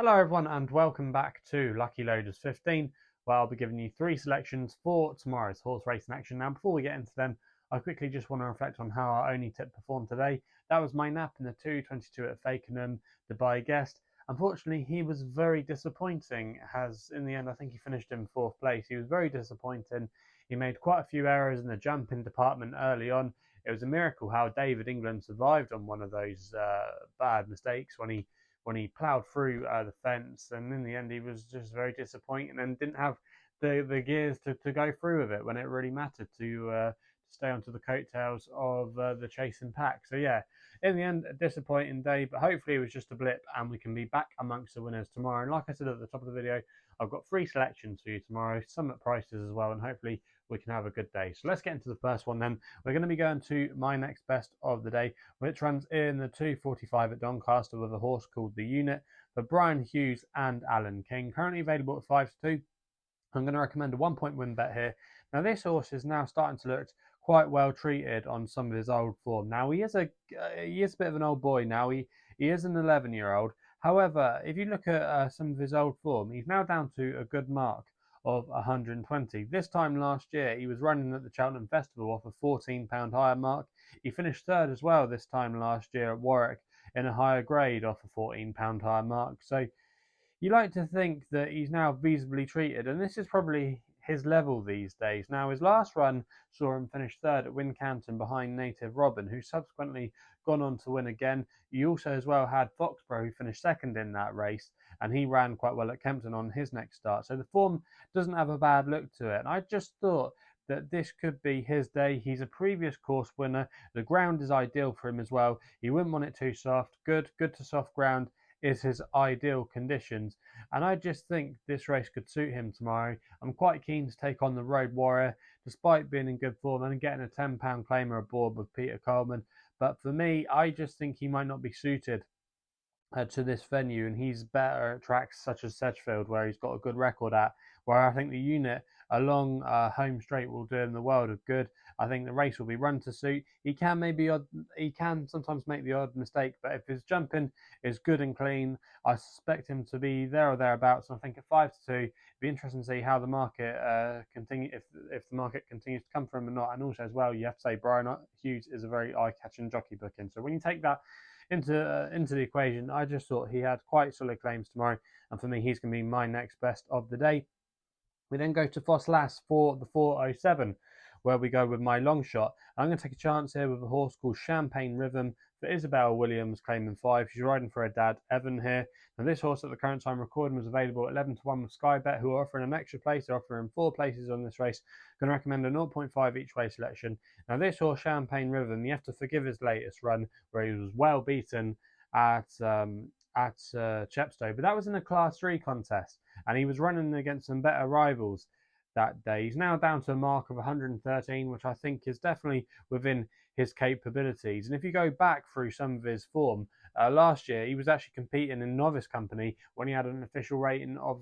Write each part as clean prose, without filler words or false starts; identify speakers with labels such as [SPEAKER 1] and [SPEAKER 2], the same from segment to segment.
[SPEAKER 1] Hello everyone and welcome back to Lucky Loaders 15, where I'll be giving you 3 selections for tomorrow's horse racing action. Now before we get into them, I quickly just want to reflect on how our only tip performed today. That was my nap in the 2:22 at Fakenham, Dubai Guest. Unfortunately, he was very disappointing, as in the end I think he finished in 4th place. He was very disappointing. He made quite a few errors in the jumping department early on. It was a miracle how David England survived on one of those bad mistakes when he ploughed through the fence, and in the end he was just very disappointing and didn't have the gears to go through with it when it really mattered to stay onto the coattails of the chasing pack. So yeah, in the end, a disappointing day, but hopefully it was just a blip and we can be back amongst the winners tomorrow. And like I said at the top of the video, I've got 3 selections for you tomorrow, some at prices as well, and hopefully we can have a good day. So let's get into the first one then. We're going to be going to my next best of the day, which runs in the 2:45 at Doncaster with a horse called The Unit for Brian Hughes and Alan King. Currently available at 5-2. I'm going to recommend a 1-point win bet here. Now this horse is now starting to look quite well treated on some of his old form. Now he is a bit of an old boy now. He is an 11-year-old. However, if you look at some of his old form, he's now down to a good mark of 120. This time last year, he was running at the Cheltenham Festival off a £14 higher mark. He finished 3rd as well this time last year at Warwick in a higher grade off a £14 higher mark. So you like to think that he's now feasibly treated, and this is probably his level these days. Now, his last run saw him finish 3rd at Wincanton behind Native Robin, who subsequently gone on to win again. You also as well had Foxborough, who finished 2nd in that race, and he ran quite well at Kempton on his next start. So the form doesn't have a bad look to it, and I just thought that this could be his day. He's a previous course winner. The ground is ideal for him as well. He wouldn't want it too soft. Good to soft ground is his ideal conditions, and I just think this race could suit him tomorrow. I'm quite keen to take on the Road Warrior despite being in good form and getting a £10 claimer aboard with Peter Coleman, but for me I just think he might not be suited to this venue, and he's better at tracks such as Sedgefield, where he's got a good record at, where I think The Unit along home straight will do him the world of good. I think the race will be run to suit. He can sometimes make the odd mistake, but if his jumping is good and clean, I suspect him to be there or thereabouts. And I think at 5-2, it'd be interesting to see how the market if the market continues to come for him or not. And also as well, you have to say Brian Hughes is a very eye-catching jockey booking. So when you take that into the equation, I just thought he had quite solid claims tomorrow, and for me, he's going to be my next best of the day. We then go to Ffos Las for the 4:07, where we go with my Longshot. I'm going to take a chance here with a horse called Champagne Rhythm for Isabel Williams, claiming 5. She's riding for her dad, Evan, here. Now, this horse at the current time recording was available at 11-1 with SkyBet, who are offering an extra place. They're offering 4 places on this race. I'm going to recommend a 0.5 each way selection. Now, this horse, Champagne Rhythm, you have to forgive his latest run, where he was well beaten at Chepstow, but that was in a Class 3 contest, and he was running against some better rivals that day. He's now down to a mark of 113, which I think is definitely within his capabilities. And if you go back through some of his form, last year he was actually competing in novice company when he had an official rating of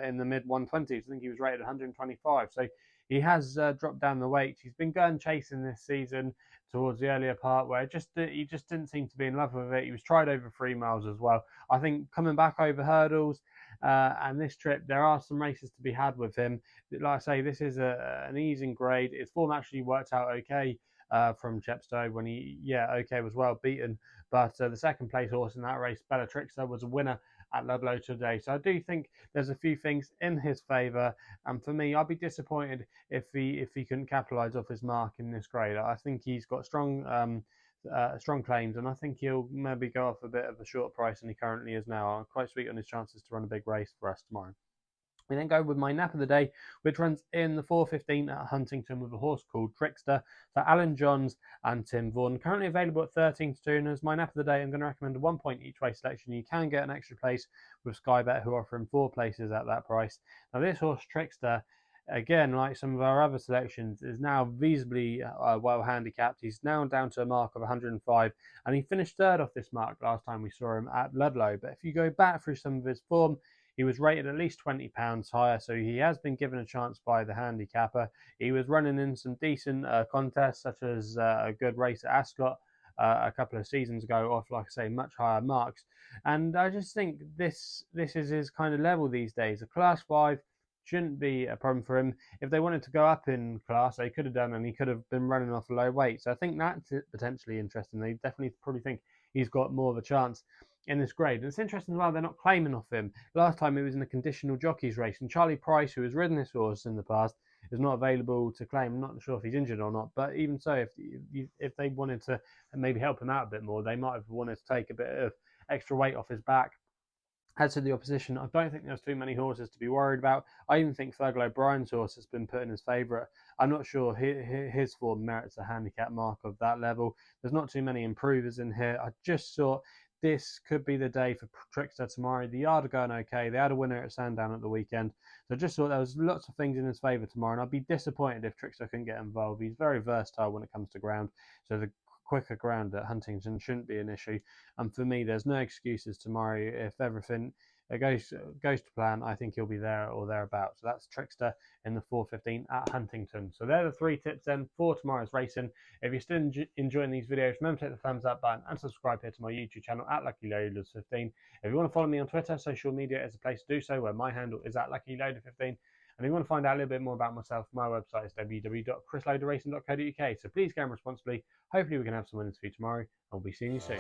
[SPEAKER 1] in the mid 120s. I think he was rated 125. So he has dropped down the weight. He's been going chasing this season towards the earlier part, where he just didn't seem to be in love with it. He was tried over 3 miles as well. I think coming back over hurdles and this trip, there are some races to be had with him. Like I say, this is an easing grade. His form actually worked out okay from Chepstow when was well beaten. But the second place horse in that race, Trixster, was a winner at Ludlow today. So I do think there's a few things in his favour, and for me, I'd be disappointed if he couldn't capitalise off his mark in this grade. I think he's got strong claims, and I think he'll maybe go off a bit of a short price than he currently is now. I'm quite sweet on his chances to run a big race for us tomorrow. We then go with my nap of the day, which runs in the 4:15 at Huntingdon with a horse called Trixster for Alan Johns and Tim Vaughan. Currently available at 13-2, and as my nap of the day, I'm going to recommend a 1-point each way selection. You can get an extra place with SkyBet, who are offering 4 places at that price. Now, this horse Trixster, again, like some of our other selections, is now visibly well handicapped. He's now down to a mark of 105, and he finished 3rd off this mark last time we saw him at Ludlow. But if you go back through some of his form, he was rated at least £20 higher, so he has been given a chance by the handicapper. He was running in some decent contests, such as a good race at Ascot a couple of seasons ago off, like I say, much higher marks. And I just think this is his kind of level these days. A Class 5 shouldn't be a problem for him. If they wanted to go up in class, they could have done, and he could have been running off a low weight. So I think that's potentially interesting. They definitely probably think he's got more of a chance in this grade. And it's interesting as well, they're not claiming off him. Last time he was in a conditional jockeys race, and Charlie Price, who has ridden this horse in the past, is not available to claim. I'm not sure if he's injured or not, but even so, if they wanted to maybe help him out a bit more, they might have wanted to take a bit of extra weight off his back. As to the opposition, I don't think there's too many horses to be worried about. I even think Fergal O'Brien's horse has been put in his favourite. I'm not sure his form merits a handicap mark of that level. There's not too many improvers in here. I just thought this could be the day for Trixster tomorrow. The yard are going okay. They had a winner at Sandown at the weekend. So I just thought there was lots of things in his favour tomorrow, and I'd be disappointed if Trixster couldn't get involved. He's very versatile when it comes to ground. So the quicker ground at Huntingdon shouldn't be an issue. And for me, there's no excuses tomorrow. If everything goes to plan, I think he'll be there or thereabouts. So that's Trixster in the 4:15 at Huntingdon. So they're the 3 tips then for tomorrow's racing. If you're still enjoying these videos, remember to hit the thumbs up button and subscribe here to my YouTube channel at LuckyLoaders15. If you want to follow me on Twitter, social media is a place to do so, where my handle is at LuckyLoader15. And if you want to find out a little bit more about myself, my website is www.chrisloaderracing.co.uk. So please game responsibly. Hopefully we can have some winners for you tomorrow, and we'll be seeing you soon.